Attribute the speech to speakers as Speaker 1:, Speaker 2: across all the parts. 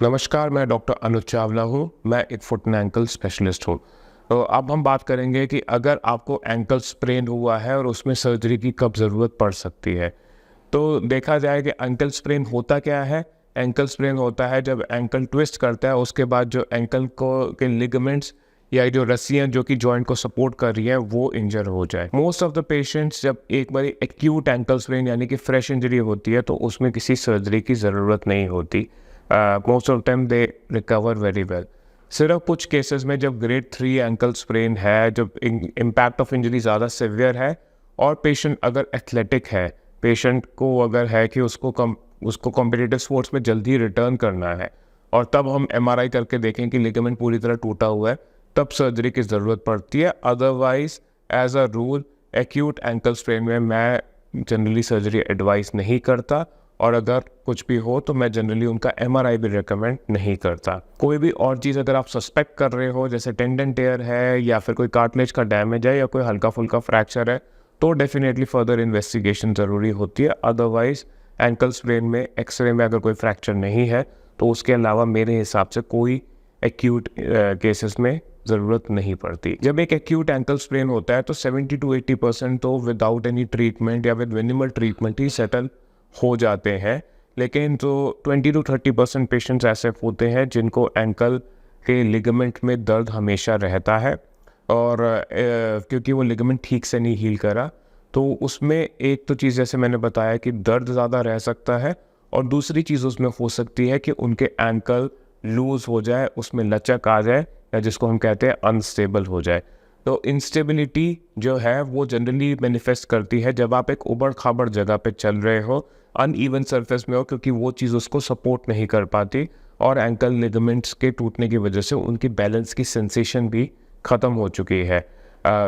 Speaker 1: नमस्कार, मैं डॉक्टर अनुज चावला हूँ। मैं एक फुट एंड एंकल स्पेशलिस्ट हूँ। तो अब हम बात करेंगे कि अगर आपको एंकल स्प्रेन हुआ है और उसमें सर्जरी की कब ज़रूरत पड़ सकती है। तो देखा जाए कि एंकल स्प्रेन होता क्या है। एंकल स्प्रेन होता है जब एंकल ट्विस्ट करता है, उसके बाद जो एंकल को के लिगामेंट्स या जो रस्सियाँ जो कि जॉइंट को सपोर्ट कर रही हैं वो इंजर हो जाए। मोस्ट ऑफ द पेशेंट्स जब एक बार एक्यूट एंकल स्प्रेन यानी कि फ्रेश इंजरी होती है तो उसमें किसी सर्जरी की ज़रूरत नहीं होती। Most of time they recover very well. सिर्फ कुछ केसेस में जब ग्रेड 3 एंकल स्प्रेन है, जब इम्पैक्ट ऑफ इंजरी ज़्यादा सिवियर है और पेशेंट अगर एथलेटिक है, पेशेंट को अगर है कि उसको कॉम्पिटिटिव स्पोर्ट्स में जल्दी रिटर्न करना है और तब हम एमआरआई करके देखें कि लिगामेंट पूरी तरह टूटा हुआ है, तब सर्जरी की ज़रूरत पड़ती है। Otherwise as a rule acute ankle sprain में मैं जनरली सर्जरी एडवाइस नहीं करता और अगर कुछ भी हो तो मैं जनरली उनका एमआरआई भी रिकमेंड नहीं करता। कोई भी और चीज़ अगर आप सस्पेक्ट कर रहे हो, जैसे टेंडन टेयर है या फिर कोई कार्टिलेज का डैमेज है या कोई हल्का फुल्का फ्रैक्चर है, तो डेफिनेटली फर्दर इन्वेस्टिगेशन ज़रूरी होती है। अदरवाइज एंकल स्प्रेन में एक्सरे में अगर कोई फ्रैक्चर नहीं है तो उसके अलावा मेरे हिसाब से कोई एक्यूट केसेस में ज़रूरत नहीं पड़ती। जब एक एक्यूट एंकल स्प्रेन होता है तो 70 to 80% तो विदाउट एनी ट्रीटमेंट या with minimal treatment he settle हो जाते हैं, लेकिन तो 20 to 30% पेशेंट्स ऐसे होते हैं जिनको एंकल के लिगामेंट में दर्द हमेशा रहता है और क्योंकि वो लिगामेंट ठीक से नहीं हील करा, तो उसमें एक तो चीज़ जैसे मैंने बताया कि दर्द ज़्यादा रह सकता है और दूसरी चीज़ उसमें हो सकती है कि उनके एंकल लूज़ हो जाए, उसमें लचक आ जाए या जिसको हम कहते हैं अनस्टेबल हो जाए। तो इंस्टेबिलिटी जो है वो जनरली मैनिफेस्ट करती है जब आप एक उबड़ खाबड़ जगह पे चल रहे हो, अनइवन सरफेस में हो, क्योंकि वो चीज़ उसको सपोर्ट नहीं कर पाती और एंकल लिगामेंट्स के टूटने की वजह से उनकी बैलेंस की सेंसेशन भी ख़त्म हो चुकी है।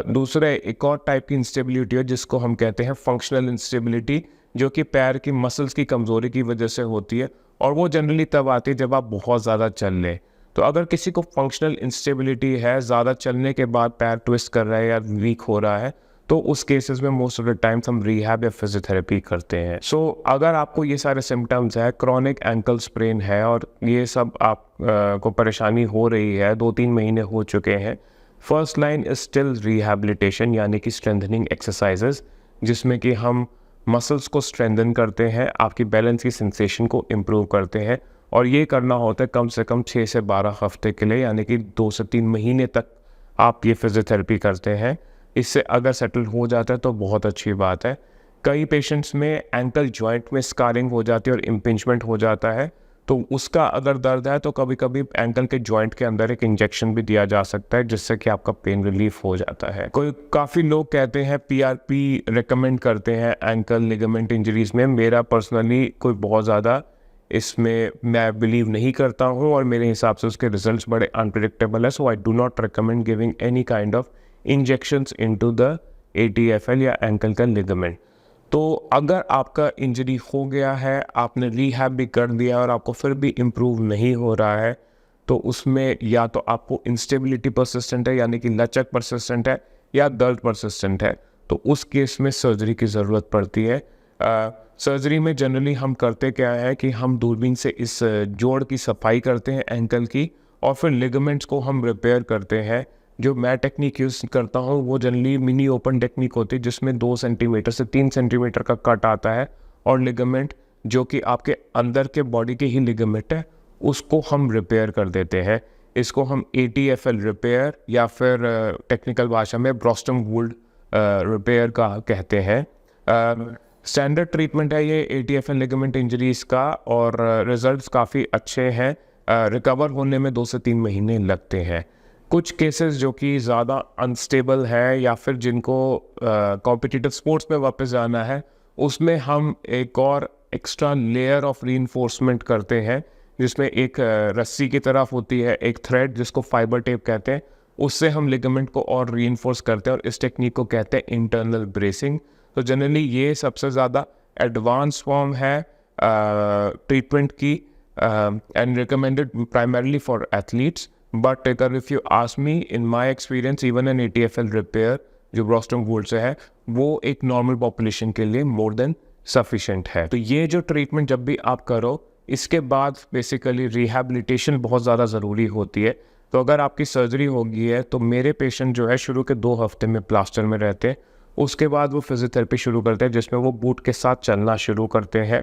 Speaker 1: दूसरे एक और टाइप की इंस्टेबिलिटी है जिसको हम कहते हैं फंक्शनल इंस्टेबिलिटी, जो कि पैर की मसल्स की कमज़ोरी की वजह से होती है और वो जनरली तब आती है जब आप बहुत ज़्यादा चल लें। तो अगर किसी को फंक्शनल इंस्टेबिलिटी है, ज़्यादा चलने के बाद पैर ट्विस्ट कर रहा है या वीक हो रहा है, तो उस केसेस में मोस्ट ऑफ द टाइम्स हम रिहैब या फिजियोथेरेपी करते हैं। सो अगर आपको ये सारे सिम्टम्स है, क्रॉनिक एंकल स्प्रेन है और ये सब आप को परेशानी हो रही है, 2-3 महीने हो चुके हैं, first line is still rehabilitation यानी कि स्ट्रेंथनिंग एक्सरसाइजेज, जिसमें कि हम मसल्स को स्ट्रेंथन करते हैं, आपकी बैलेंस की सेंसेशन को इम्प्रूव करते हैं और ये करना होता है कम से कम 6 से 12 हफ्ते के लिए, यानी कि 2 से 3 महीने तक आप ये फिजियोथेरेपी करते हैं। इससे अगर सेटल हो जाता है तो बहुत अच्छी बात है। कई पेशेंट्स में एंकल जॉइंट में स्कारिंग हो जाती है और इम्पिंजमेंट हो जाता है, तो उसका अगर दर्द है तो कभी कभी एंकल के जॉइंट के अंदर एक इंजेक्शन भी दिया जा सकता है जिससे कि आपका पेन रिलीफ हो जाता है। काफ़ी लोग कहते हैं पीआरपी रिकमेंड करते हैं एंकल लिगामेंट इंजरीज में। मेरा पर्सनली कोई बहुत ज़्यादा इसमें मैं बिलीव नहीं करता हूँ और मेरे हिसाब से उसके रिजल्ट्स बड़े अनप्रिडिक्टेबल है। So I do not recommend giving any kind of injections into the ATFL या एंकल का लिगामेंट। तो अगर आपका इंजरी हो गया है, आपने रिहैब भी कर दिया और आपको फिर भी इम्प्रूव नहीं हो रहा है, तो उसमें या तो आपको इंस्टेबिलिटी परसिस्टेंट है यानी कि लचक परसिस्टेंट है या दर्द परसिस्टेंट है, तो उस केस में सर्जरी की ज़रूरत पड़ती है। सर्जरी में जनरली हम करते क्या है कि हम दूरबीन से इस जोड़ की सफाई करते हैं एंकल की और फिर लिगामेंट्स को हम रिपेयर करते हैं। जो मैं टेक्निक यूज़ करता हूँ वो जनरली मिनी ओपन टेक्निक होती है, जिसमें 2 सेंटीमीटर से 3 सेंटीमीटर का कट आता है और लिगामेंट जो कि आपके अंदर के बॉडी के ही लिगामेंट है उसको हम रिपेयर कर देते हैं। इसको हम ATFL रिपेयर या फिर टेक्निकल भाषा में ब्रोस्टम वुड रिपेयर का कहते हैं। स्टैंडर्ड ट्रीटमेंट है ये ATFL लिगामेंट इंजरीज का और रिजल्ट्स काफ़ी अच्छे हैं। रिकवर होने में 2 से 3 महीने लगते हैं। कुछ केसेस जो कि ज़्यादा अनस्टेबल है या फिर जिनको कॉम्पिटिटिव स्पोर्ट्स में वापस जाना है, उसमें हम एक और एक्स्ट्रा लेयर ऑफ रीइंफोर्समेंट करते हैं, जिसमें एक रस्सी की तरफ होती है एक थ्रेड जिसको फाइबर टेप कहते हैं, उससे हम लिगामेंट को और रीइंफोर्स करते हैं और इस टेक्निक को कहते हैं इंटरनल ब्रेसिंग। तो जनरली ये सबसे ज़्यादा एडवांस फॉर्म है ट्रीटमेंट की and recommended primarily for athletes. But अगर if you ask me, in my experience even an ATFL repair जो ब्रोस्टम वुड से है वो एक नॉर्मल पॉपुलेशन के लिए मोर देन सफिशेंट है। तो ये जो ट्रीटमेंट जब भी आप करो इसके बाद बेसिकली रिहैबिलिटेशन बहुत ज़्यादा ज़रूरी होती है। तो अगर आपकी सर्जरी हो गई है तो मेरे पेशेंट जो है शुरू के 2 हफ्ते में प्लास्टर में रहते हैं, उसके बाद वो फिजियोथेरेपी शुरू करते हैं जिसमें वो बूट के साथ चलना शुरू करते हैं।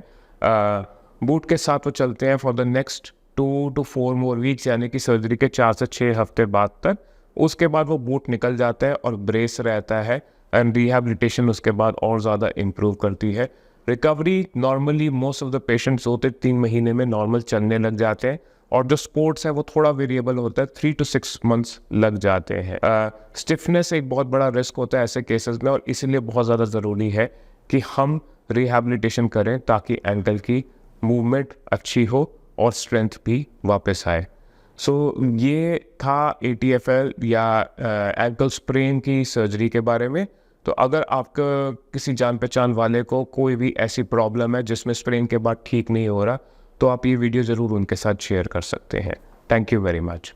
Speaker 1: बूट के साथ वो चलते हैं for the next 2 to 4 more weeks, यानी कि सर्जरी के 4 से 6 हफ्ते बाद तक। उसके बाद वो बूट निकल जाता है और ब्रेस रहता है, एंड रिहैबिलिटेशन उसके बाद और ज़्यादा इम्प्रूव करती है। Recovery normally most of the patients होते 3 महीने में नॉर्मल चलने लग जाते हैं, और जो स्पोर्ट्स है वो थोड़ा वेरिएबल होता है, 3 to 6 मंथ्स लग जाते हैं। स्टिफनेस एक बहुत बड़ा रिस्क होता है ऐसे केसेस में, और इसीलिए बहुत ज़्यादा ज़रूरी है कि हम रिहैबिलिटेशन करें ताकि एंकल की मूवमेंट अच्छी हो और स्ट्रेंथ भी वापस आए। सो ये था ATFL या एंकल स्प्रेन की सर्जरी के बारे में। तो अगर आपका किसी जान पहचान वाले को कोई भी ऐसी प्रॉब्लम है जिसमें स्प्रेन के बाद ठीक नहीं हो रहा, तो आप ये वीडियो ज़रूर उनके साथ शेयर कर सकते हैं। Thank you very much.